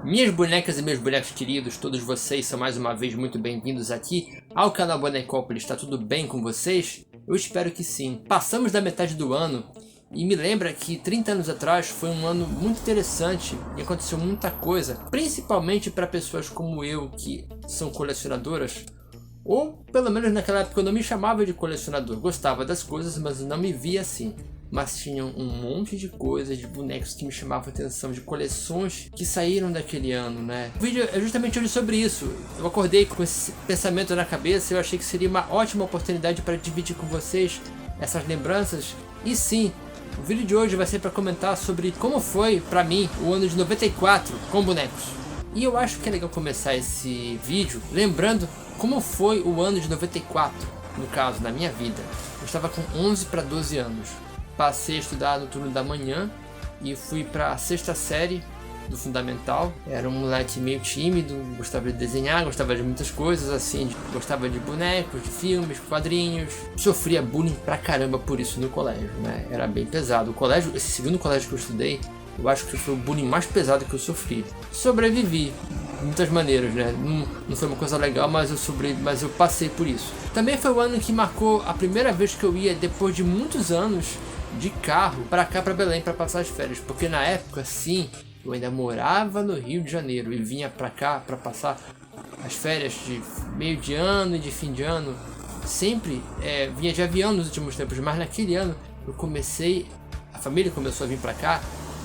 Minhas bonecas e meus bonecos queridos, todos vocês são mais uma vez muito bem-vindos aqui ao canal Bonecópolis. Está tudo bem com vocês? Eu espero que sim. Passamos da metade do ano e me lembra que 30 anos atrás foi um ano muito interessante e aconteceu muita coisa, principalmente para pessoas como eu que são colecionadoras. Ou pelo menos naquela época eu não me chamava de colecionador, gostava das coisas, mas não me via assim. Mas tinham um monte de coisas, de bonecos que me chamavam a atenção, de coleções que saíram daquele ano, né? O vídeo é justamente hoje sobre isso. Eu acordei com esse pensamento na cabeça e eu achei que seria uma ótima oportunidade para dividir com vocês essas lembranças. E sim, o vídeo de hoje vai ser para comentar sobre como foi para mim o ano de 94 com bonecos. E eu acho que é legal começar esse vídeo lembrando como foi o ano de 94, no caso, na minha vida. Eu estava com 11 para 12 anos. Passei a estudar no turno da manhã e fui para a sexta série do fundamental. Era um moleque meio tímido, gostava de desenhar, gostava de muitas coisas assim, gostava de bonecos, de filmes, quadrinhos. Sofria bullying pra caramba por isso no colégio, né? Era bem pesado. O colégio, esse segundo colégio que eu estudei, eu acho que foi o bullying mais pesado que eu sofri. Sobrevivi de muitas maneiras, né? Não foi uma coisa legal, mas eu passei por isso. Também foi o ano que marcou a primeira vez que eu ia, depois de muitos anos, de carro para cá, para Belém, para passar as férias, porque na época, sim, eu ainda morava no Rio de Janeiro e vinha para cá para passar as férias de meio de ano e de fim de ano. Sempre vinha de avião nos últimos tempos, mas naquele ano a família começou a vir para cá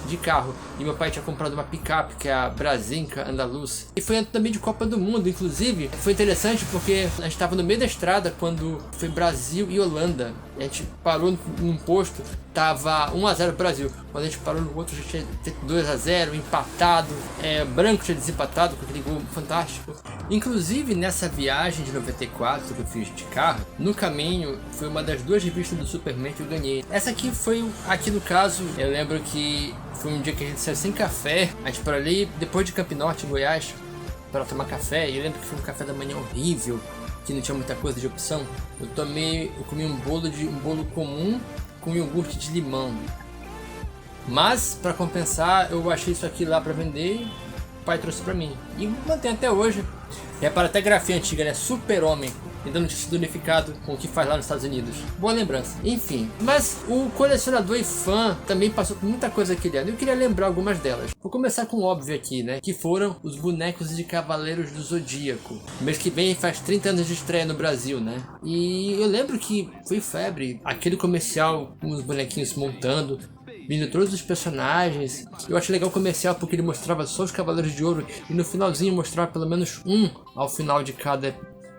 de carro, e meu pai tinha comprado uma picape, que é a Brasinca Andaluz, e foi ano também de Copa do Mundo. Inclusive foi interessante porque a gente estava no meio da estrada quando foi Brasil e Holanda. A gente parou num posto, tava 1 a 0 Brasil. Quando a gente parou no outro, já tinha 2 a 0, empatado. Branco tinha desempatado com aquele gol fantástico. Inclusive nessa viagem de 94 que eu fiz de carro, no caminho foi uma das 2 revistas do Superman que eu ganhei. Essa aqui foi, aqui no caso, eu lembro que foi um dia que a gente saiu sem café. A gente parou ali depois de Camp Norte, em Goiás, para tomar café. E eu lembro que foi um café da manhã horrível, que não tinha muita coisa de opção. Eu comi um bolo comum com iogurte de limão. Mas para compensar, eu achei isso aqui lá para vender. O pai trouxe para mim e mantém até hoje. Repara, até a grafia antiga, né? Super-Homem. Ainda não tinha sido unificado com o que faz lá nos Estados Unidos. Boa lembrança. Enfim, mas o colecionador e fã também passou por muita coisa aquele ano. Eu queria lembrar algumas delas. Vou começar com o óbvio aqui, né? Que foram os bonecos de Cavaleiros do Zodíaco. Mês que vem faz 30 anos de estreia no Brasil, né? E eu lembro que foi febre. Aquele comercial com os bonequinhos se montando, vindo todos os personagens. Eu achei legal o comercial porque ele mostrava só os Cavaleiros de Ouro e no finalzinho mostrava pelo menos um ao final de cada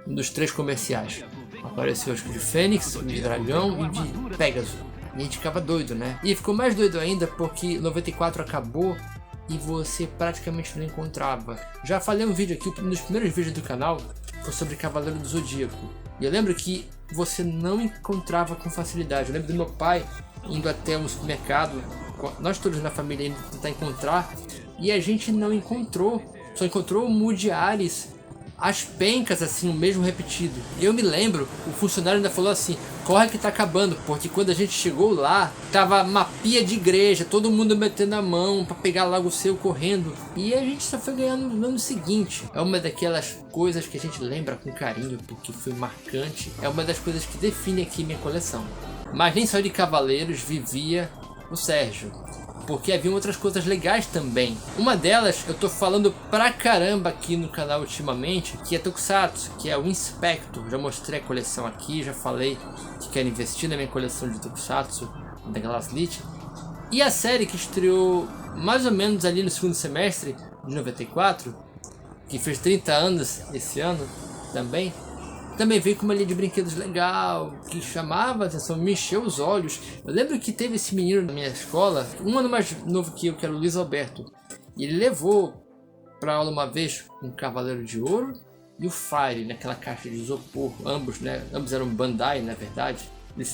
um dos 3 comerciais. Apareceu acho que de Fênix, de Dragão e de Pégaso. E a gente ficava doido, né? E ficou mais doido ainda porque 94 acabou e você praticamente não encontrava. Já falei um vídeo aqui, um dos primeiros vídeos do canal foi sobre Cavaleiro do Zodíaco. E eu lembro que você não encontrava com facilidade. Eu lembro do meu pai indo até um supermercado, nós todos na família indo tentar encontrar, e a gente não encontrou. Só encontrou o Moody Ares, as pencas assim, o mesmo repetido. Eu me lembro, o funcionário ainda falou assim: corre que tá acabando, porque quando a gente chegou lá, tava uma pia de igreja, todo mundo metendo a mão pra pegar logo o seu correndo. E a gente só foi ganhando no ano seguinte. É uma daquelas coisas que a gente lembra com carinho, porque foi marcante. É uma das coisas que define aqui minha coleção. Mas nem só de Cavaleiros vivia o Sérgio, porque havia outras coisas legais também. Uma delas, eu tô falando pra caramba aqui no canal ultimamente, que é Tokusatsu, que é o Inspector. Já mostrei a coleção aqui, já falei que quero investir na minha coleção de Tokusatsu da Glaslit. E a série que estreou mais ou menos ali no segundo semestre de 94, que fez 30 anos esse ano também veio com uma linha de brinquedos legal, que chamava a atenção, me encheu os olhos. Eu lembro que teve esse menino na minha escola, um ano mais novo que eu, que era o Luiz Alberto. E ele levou pra aula uma vez um Cavaleiro de Ouro e o Fire, naquela caixa de isopor. Ambos, né? Ambos eram Bandai, na verdade,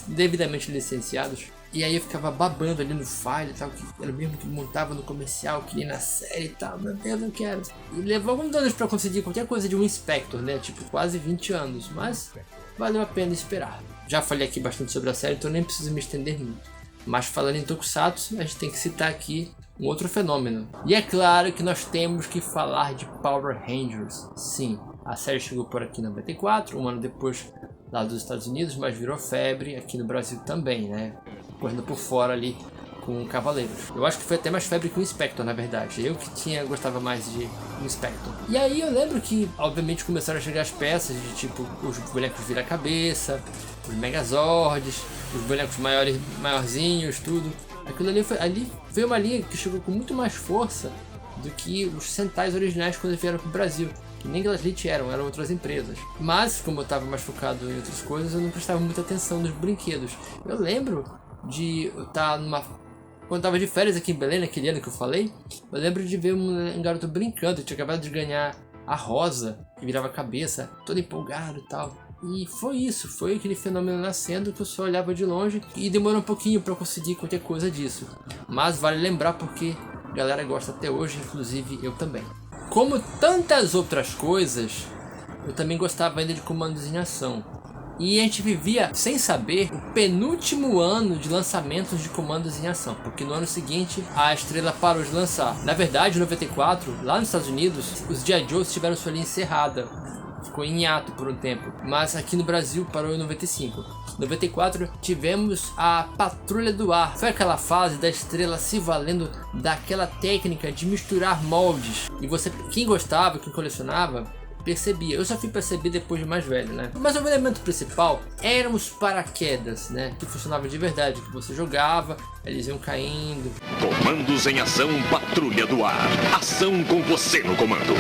devidamente licenciados. E aí eu ficava babando ali no Fire e tal, que era o mesmo que montava no comercial, que ia na série e tal. Meu Deus, eu quero. E levou alguns anos pra conseguir qualquer coisa de um Inspector, né? Tipo, quase 20 anos. Mas valeu a pena esperar. Já falei aqui bastante sobre a série, então nem preciso me estender muito. Mas falando em Tokusatsu, a gente tem que citar aqui um outro fenômeno. E é claro que nós temos que falar de Power Rangers. Sim, a série chegou por aqui em 94, um ano depois lá dos Estados Unidos, mas virou febre aqui no Brasil também, né? Correndo por fora ali com Cavaleiros. Eu acho que foi até mais febre que o Inspector, na verdade. Eu que gostava mais de Inspector. E aí eu lembro que, obviamente, começaram a chegar as peças de tipo os bonecos vira-cabeça, os Megazords, os bonecos maiorzinhos, tudo. Aquilo ali foi uma linha que chegou com muito mais força do que os Sentais originais quando vieram pro Brasil. Que nem Glaslit eram outras empresas. Mas, como eu estava mais focado em outras coisas, eu não prestava muita atenção nos brinquedos. Eu lembro de estar quando eu tava de férias aqui em Belém, naquele ano que eu falei, eu lembro de ver um garoto brincando, tinha acabado de ganhar a rosa, que virava a cabeça, todo empolgado e tal. E foi isso, foi aquele fenômeno nascendo que eu só olhava de longe e demorou um pouquinho para eu conseguir qualquer coisa disso. Mas vale lembrar porque a galera gosta até hoje, inclusive eu também. Como tantas outras coisas, eu também gostava ainda de comandos em ação. E a gente vivia, sem saber, o penúltimo ano de lançamentos de comandos em ação, porque no ano seguinte a Estrela parou de lançar. Na verdade, em 94, lá nos Estados Unidos, os G.I. Joes tiveram sua linha encerrada. Ficou em hiato por um tempo, mas aqui no Brasil parou em 95. Em 94 tivemos a Patrulha do Ar. Foi aquela fase da Estrela se valendo daquela técnica de misturar moldes. E você, quem gostava, quem colecionava, percebia. Eu só fui perceber depois de mais velho, né? Mas o elemento principal eram os paraquedas, né? Que funcionava de verdade, que você jogava, eles iam caindo. Comandos em ação, Patrulha do Ar. Ação com você no comando.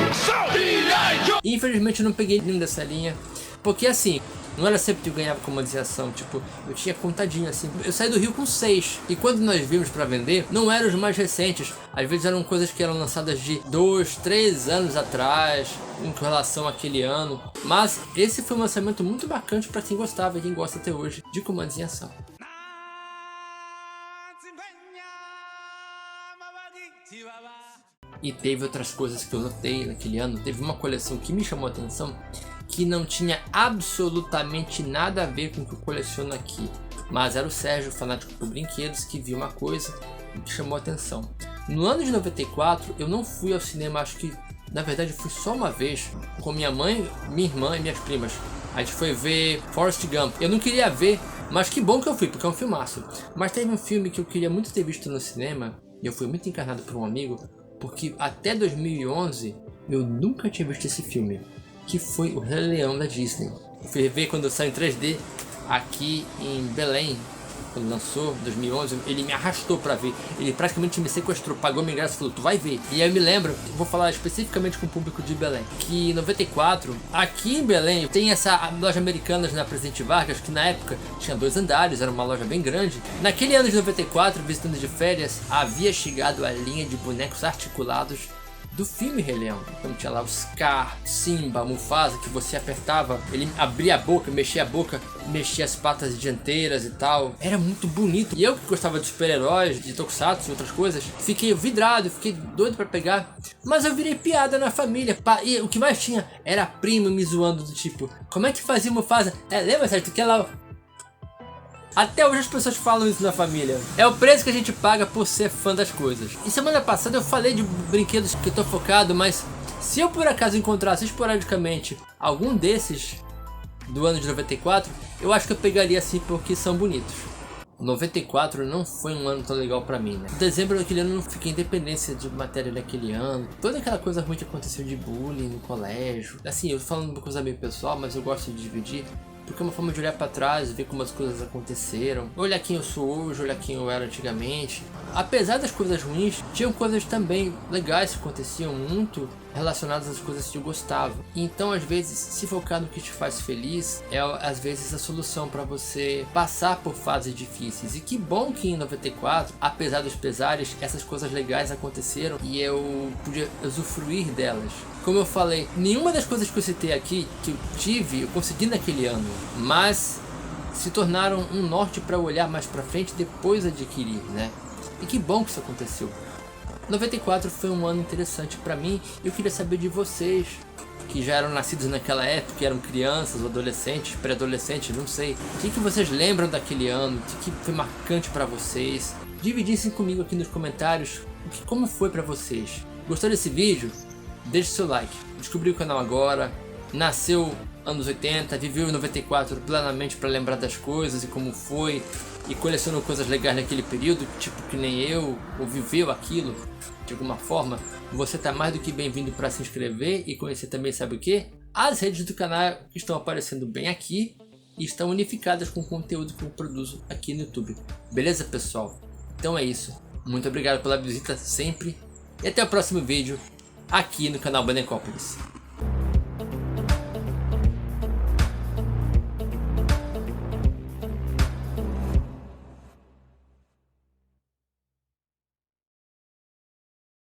Infelizmente eu não peguei nenhum dessa linha, porque assim, não era sempre que eu ganhava comandos em ação, tipo, eu tinha contadinho assim. Eu saí do Rio com 6, e quando nós vimos pra vender, não eram os mais recentes. Às vezes eram coisas que eram lançadas de 2, 3 anos atrás, em relação àquele ano. Mas esse foi um lançamento muito bacana pra quem gostava e quem gosta até hoje de comandos em ação. E teve outras coisas que eu notei naquele ano. Teve uma coleção que me chamou a atenção, que não tinha absolutamente nada a ver com o que eu coleciono aqui. Mas era o Sérgio, fanático por brinquedos, que viu uma coisa e que chamou a atenção. No ano de 94, eu não fui ao cinema, acho que, na verdade, fui só uma vez, com minha mãe, minha irmã e minhas primas. A gente foi ver Forrest Gump. Eu não queria ver, mas que bom que eu fui, porque é um filmaço. Mas teve um filme que eu queria muito ter visto no cinema, e eu fui muito encarnado por um amigo, porque até 2011 eu nunca tinha visto esse filme, que foi o Rei Leão da Disney. Eu fui ver quando saiu em 3D aqui em Belém, quando lançou, em 2011, ele me arrastou pra ver. Ele praticamente me sequestrou, pagou minha graça e falou, tu vai ver. E aí eu me lembro, vou falar especificamente com o público de Belém, que em 94, aqui em Belém, tem essa loja Americanas na Presidente Vargas, que na época tinha 2 andares, era uma loja bem grande. Naquele ano de 94, visitando de férias, havia chegado a linha de bonecos articulados do filme Rei Leão. Então tinha lá o Scar, Simba, Mufasa, que você apertava, ele abria a boca, mexia as patas dianteiras e tal. Era muito bonito. E eu que gostava de super-heróis, de tokusatsu e outras coisas, fiquei vidrado, fiquei doido pra pegar. Mas eu virei piada na família. E o que mais tinha era primo me zoando do tipo, como é que fazia o Mufasa? Lembra, certo? Que ela... Até hoje as pessoas falam isso na família. É o preço que a gente paga por ser fã das coisas. E semana passada eu falei de brinquedos que eu tô focado, mas se eu por acaso encontrasse esporadicamente algum desses do ano de 94, eu acho que eu pegaria assim porque são bonitos. 94 não foi um ano tão legal pra mim, né? Em dezembro daquele ano eu não fiquei independência de matéria daquele ano. Toda aquela coisa ruim que aconteceu de bullying no colégio. Assim, eu tô falando uma coisa meio pessoal, mas eu gosto de dividir, porque é uma forma de olhar para trás, ver como as coisas aconteceram, olhar quem eu sou hoje, olhar quem eu era antigamente. Apesar das coisas ruins, tinham coisas também legais que aconteciam muito relacionadas às coisas que eu gostava. Então, às vezes, se focar no que te faz feliz é às vezes a solução para você passar por fases difíceis. E que bom que em 94, apesar dos pesares, essas coisas legais aconteceram e eu pude usufruir delas. Como eu falei, nenhuma das coisas que eu citei aqui, que eu tive, eu consegui naquele ano, mas se tornaram um norte para olhar mais para frente depois adquirir, né? E que bom que isso aconteceu. 94 foi um ano interessante para mim e eu queria saber de vocês, que já eram nascidos naquela época, que eram crianças, adolescentes, pré-adolescentes, não sei. O que vocês lembram daquele ano? O que foi marcante para vocês? Dividissem comigo aqui nos comentários como foi pra vocês. Gostou desse vídeo? Deixe seu like. Descobriu o canal agora, nasceu anos 80, viveu em 94 plenamente para lembrar das coisas e como foi, e colecionou coisas legais naquele período, tipo que nem eu, ou viveu aquilo de alguma forma. Você tá mais do que bem-vindo para se inscrever e conhecer também, sabe o que? As redes do canal estão aparecendo bem aqui e estão unificadas com o conteúdo que eu produzo aqui no YouTube. Beleza, pessoal? Então é isso. Muito obrigado pela visita sempre e até o próximo vídeo aqui no canal Bonecópolis.